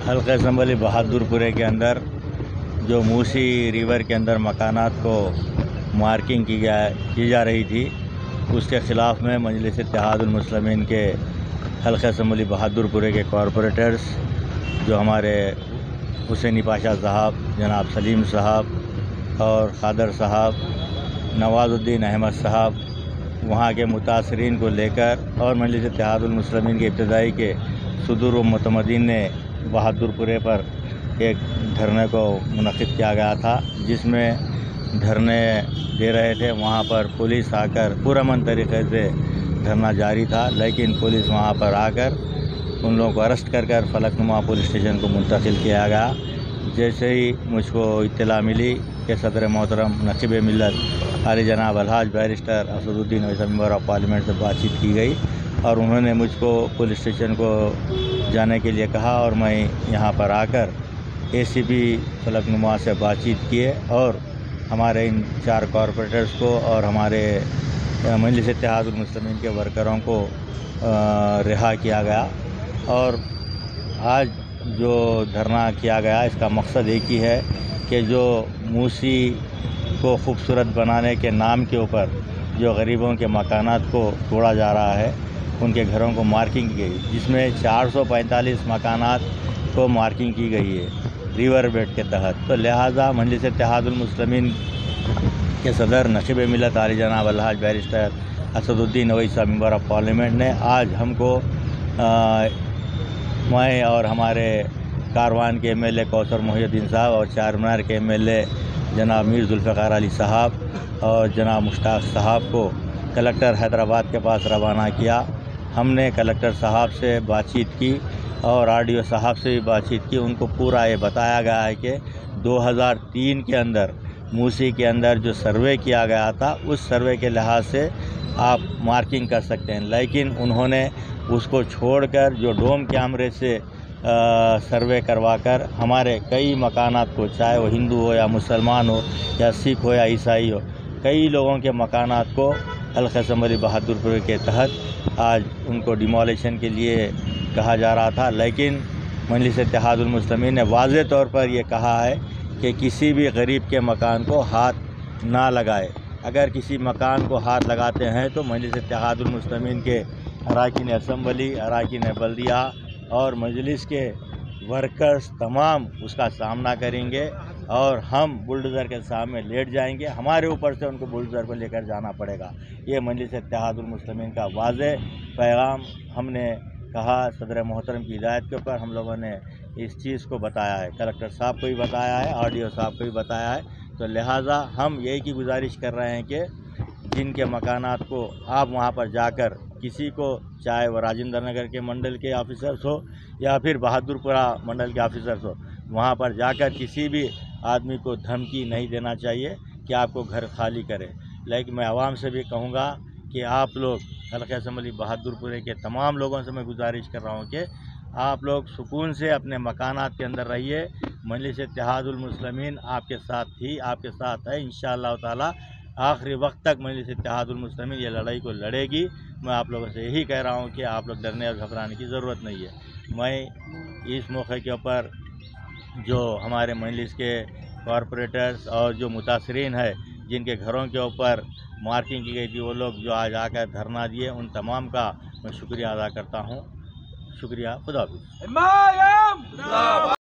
حلقہ اسمبلی بہادر پورے کے اندر جو موسی ریور کے اندر مکانات کو مارکنگ کی جا رہی تھی، اس کے خلاف میں مجلس اتحاد المسلمین کے حلقہ اسمبلی بہادر پورے کے کارپوریٹرز جو ہمارے حسینی پاشا صاحب، جناب سلیم صاحب اور خادر صاحب، نواز الدین احمد صاحب، وہاں کے متاثرین کو لے کر اور مجلس اتحاد المسلمین کے ابتدائی کے صدور و متمدین نے بہادر پورے پر ایک دھرنے کو منعقد کیا گیا تھا، جس میں دھرنے دے رہے تھے۔ وہاں پر پولیس آ کر پرامن طریقے سے دھرنا جاری تھا، لیکن پولیس وہاں پر آ کر ان لوگوں کو ارسٹ کر فلک نما پولیس اسٹیشن کو منتقل کیا گیا۔ جیسے ہی مجھ کو اطلاع ملی کہ صدر محترم نقیب ملت عالی جناب الحاج barrister Asad Uddin Owaisi member of parliament سے بات چیت کی گئی اور انہوں نے مجھ کو پولیس اسٹیشن کو جانے کے لیے کہا، اور میں یہاں پر آ کر اے سی پی فلک نما سے بات چیت کیے اور ہمارے ان 4 کارپوریٹرز کو اور ہمارے مجلس اتحاد المسلمین کے ورکروں کو رہا کیا گیا۔ اور آج جو دھرنا کیا گیا، اس کا مقصد ایک ہی ہے کہ جو موسی کو خوبصورت بنانے کے نام کے اوپر جو غریبوں کے مکانات کو توڑا جا رہا ہے، ان کے گھروں کو مارکنگ کی گئی، جس میں 445 مکانات کو مارکنگ کی گئی ہے ریور بیڈ کے تحت۔ تو لہٰذا مجلس اتحاد المسلمین کے صدر نقیب ملت عالی جناب الحاج barrister Asad Uddin Owaisi member of parliament نے آج ہم کو میں اور ہمارے کاروان کے ایم ایل اے کوثر محی الدین صاحب اور چار مینار کے ایم ایل اے جناب میر ذوالفقار علی صاحب اور جناب مشتاق صاحب کو کلکٹر حیدرآباد کے پاس روانہ کیا۔ ہم نے کلکٹر صاحب سے بات چیت کی اور آر ڈی او صاحب سے بھی بات چیت کی۔ ان کو پورا یہ بتایا گیا ہے کہ 2003 کے اندر موسی کے اندر جو سروے کیا گیا تھا، اس سروے کے لحاظ سے آپ مارکنگ کر سکتے ہیں، لیکن انہوں نے اس کو چھوڑ کر جو ڈوم کیمرے سے سروے کروا کر ہمارے کئی مکانات کو، چاہے وہ ہندو ہو یا مسلمان ہو یا سکھ ہو یا عیسائی ہو، کئی لوگوں کے مکانات کو حلقہ اسمبلی بہادر پورے کے تحت آج ان کو ڈیمولیشن کے لیے کہا جا رہا تھا، لیکن مجلس اتحاد المسلمین نے واضح طور پر یہ کہا ہے کہ کسی بھی غریب کے مکان کو ہاتھ نہ لگائے۔ اگر کسی مکان کو ہاتھ لگاتے ہیں تو مجلس اتحاد المسلمین کے اراکین اسمبلی، اراکین بلدیہ اور مجلس کے ورکرز تمام اس کا سامنا کریں گے اور ہم بلڈوزر کے سامنے لیٹ جائیں گے۔ ہمارے اوپر سے ان کو بلڈوزر کو لے کر جانا پڑے گا۔ یہ مجلس اتحاد المسلمین کا واضح پیغام ہم نے کہا۔ صدر محترم کی ہدایت کے اوپر ہم لوگوں نے اس چیز کو بتایا ہے، کلکٹر صاحب کو بھی بتایا ہے، آر ڈی او صاحب کو بھی بتایا ہے۔ تو لہٰذا ہم یہی کی گزارش کر رہے ہیں کہ جن کے مکانات کو آپ وہاں پر جا کر کسی کو، چاہے وہ راجندر نگر کے منڈل کے آفیسرز ہو یا پھر بہادر پورہ منڈل کے آفیسرز ہو، وہاں پر جا کر کسی بھی آدمی کو دھمکی نہیں دینا چاہیے کہ آپ کو گھر خالی کرے۔ لیکن میں عوام سے بھی کہوں گا کہ آپ لوگ حلقہ اسمبلی بہادر پورے کے تمام لوگوں سے میں گزارش کر رہا ہوں کہ آپ لوگ سکون سے اپنے مکانات کے اندر رہیے۔ مجلس اتحاد المسلمین آپ کے ساتھ تھی، آپ کے ساتھ ہے، انشاءاللہ تعالی آخری وقت تک مجلس اتحاد المسلمین یہ لڑائی کو لڑے گی۔ میں آپ لوگوں سے یہی کہہ رہا ہوں کہ آپ لوگ ڈرنے اور گھبرانے کی ضرورت نہیں ہے۔ میں اس موقع کے اوپر جو ہمارے مجلس کے کارپوریٹرز اور جو متاثرین ہیں، جن کے گھروں کے اوپر مارکنگ کی گئی تھی، وہ لوگ جو آج آ کر دھرنا دیے، ان تمام کا میں شکریہ ادا کرتا ہوں۔ شکریہ، خدا حافظ۔